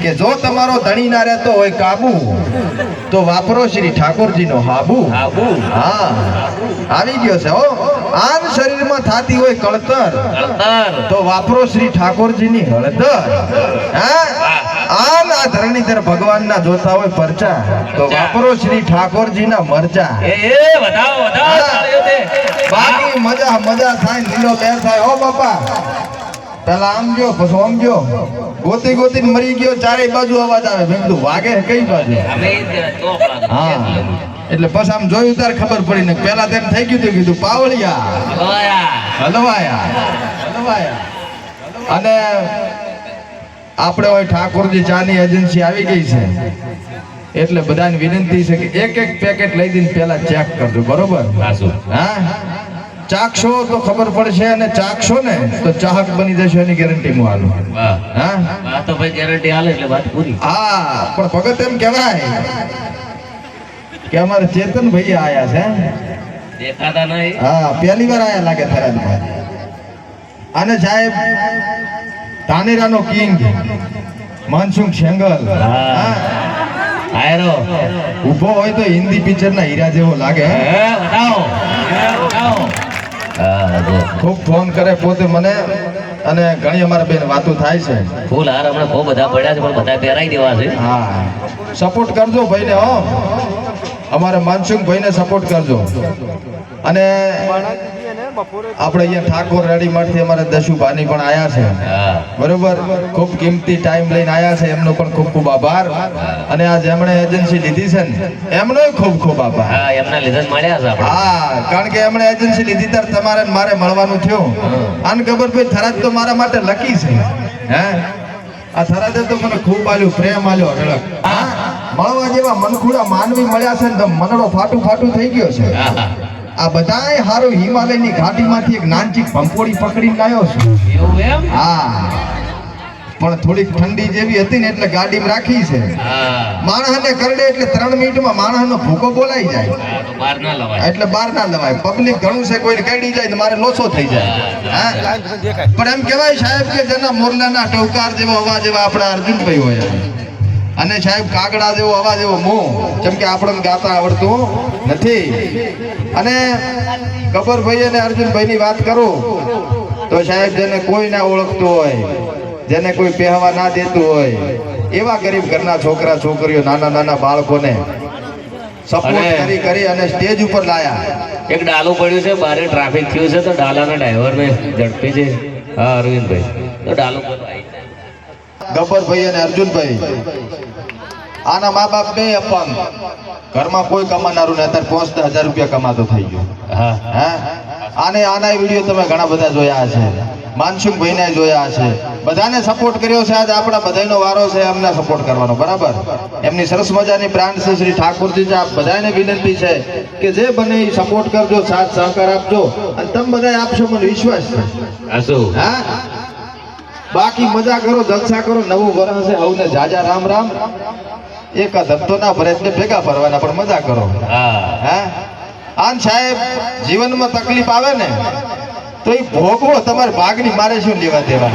કે જો તમારો ધણી ના રહેતો હોય કાબુ તો વાપરો શ્રી ઠાકોરજીનો હાબુ. હા આવી ગયો છે હો. આન શરીરમાં થાતી હોય કળતર તો વાપરો શ્રી ઠાકોરજીની હળદર. હા આન આ ધરણીધર ભગવાનના જોતા હોય પરચા તો વાપરો શ્રી ઠાકોરજીના મરચા. બાકી મજા મજા થાય લીલો બેર થાય હો બાપા. પેલા આમ જો પછી આમ જો ગોતી ગોતી મરી ગયો ચારે બાજુ અવાજ આવે મેં કીધું વાગે કઈ બાજુ. હા એટલે પછી આમ જોયું તાર ખબર પડી ને પેલા તેમ થઈ ગયું કીધું પાવળિયા હલવાયા. અને આપણે હોય ઠાકોરજી ચાની એજન્સી આવી ગઈ છે એટલે બધાને વિનંતી છે કે એક એક પેકેટ લઈ દઈને પેલા ચેક કરજો બરોબર. હા ચાખશો તો ખબર પડશે અને ચાખશો ને તો ચાહક બની જશો એની ગેરંટી હું આલું. હા તો ભાઈ ગેરંટી આલે એટલે વાત પૂરી. હા પણ ભગત એમ કહેવાય કે અમારે ચેતન ભાઈ આયા છે દેખાતા નહીં. હા પહેલી વાર આયા લાગે થરાદમાં. અને સાહેબ ધાનેરાનો કિંગ માનસુખ શેંગલ આયરો ઉભો હોય તો હિન્દી પિક્ચર ના હીરા જેવો લાગે. ખૂબ ફોન કરે પોતે મને અને ઘણી અમારા બેન વાતો થાય છે. ફૂલ હાર હમણાં બહુ બધા પડ્યા છે પણ બધા પહેરાઈ દેવા છે. હા સપોર્ટ કરજો ભાઈને હો. અમારા માનસુખ ભાઈને સપોર્ટ કરજો. અને આપણે અહીંયા ઠાકોર રેડીમેડથી અમારા દશુભાની પણ આયા છે બરોબર. ખૂબ કિંમતી ટાઈમ લઈને આયા છે એમનો પણ ખૂબ ખૂબ આભાર. અને આ જેમણે એજન્સી લીધી છે ને એમનો ખૂબ ખૂબ આભાર. હા એમના લીધે મળ્યા છે આપણે. હા કારણ કે એમણે એજન્સી લીધી ત્યારે તમારે મારે મળવાનું થયું. આને ખબર ભાઈ થરાદ તો મારા માટે લકી છે. હે આ થરાદે તો મને ખૂબ આલ્યું પ્રેમ આલ્યો અઢળક. મળવા જેવા મનખુડા માનવી મળ્યા છે ને તો મનડો ફાટું ફાટું થઈ ગયો છે. આ બધાય હારું હિમાલયની ઘાટીમાંથી એક નાનચીક ભંપોડી પકડીને લાવ્યો છું. હા પણ થોડીક ઠંડી જેવી હતી ને એટલે ગાડીમાં રાખી છે. માણસને કરડે એટલે 3 મિનિટમાં માણસનો ભૂકો બોલાઈ જાય એટલે બહાર ના લવાય. પબ્લિક ઘણું છે કોઈને કડી જાય તો મારે લોસો થઈ જાય. પણ એમ કહેવાય સાહેબ કે જેના મોરલાના ટવકાર જેવો અવાજ એવા આપણા અર્જુનભાઈ હોય અને સાહેબ કાગડા જેવો અવાજ એવો મોં જેમ કે આપણને ગાતા આવડતું નથી. અને ગબ્બરભાઈ અને અર્જુનભાઈની વાત કરું તો સાહેબ જેને કોઈ ના ઓળખતું હોય જેને કોઈ પહેવા ના દેતું હોય એવા ગરીબ ઘરના છોકરા છોકરીઓ નાના નાના બાળકોને સપોર્ટ કરી અને સ્ટેજ ઉપર લાયા. એક ડાલું પડ્યું છે બારે ટ્રાફિક થયું છે તો ડાલાના ડ્રાઈવરને ઝડપી છે. હા અરવિંદભાઈ તો ડાલું ગબ્બરભાઈ અને અર્જુનભાઈ આના મા બાપ બે અપંગ ઘરમાં કોઈ કમાનારું ને અત્યારે 5-10,000 રૂપિયા કમાતો થઈ ગયો. હા આના વિડીયો તમે ઘણા બધા જોયા હશે. માનસુખભાઈને જોયા હશે. બધાને સપોર્ટ કર્યો છે. આજે આપણા બધાનો વારો છે એમને સપોર્ટ કરવાનો બરાબર. એમની સરસ મજાની બ્રાન્ડ છે શ્રી ઠાકોરજી છે. આપ બધાને વિનંતી છે કે જે બને એ સપોર્ટ કરજો સાથ સહકાર આપજો અને તમે બધા આપશો મને વિશ્વાસ છે. હા બાકી મજા કરો જલસા કરો. નવું વર્ષ છે હવને જાજા રામ રામ. એક ધબતો ના ભરે એટલે ભેગા ફરવાના પણ મજા કરો. હા આન સાહેબ જીવનમાં તકલીફ આવે ને તો એ ભોગવો તમારે ભાગની મારે શું લેવા દેવા.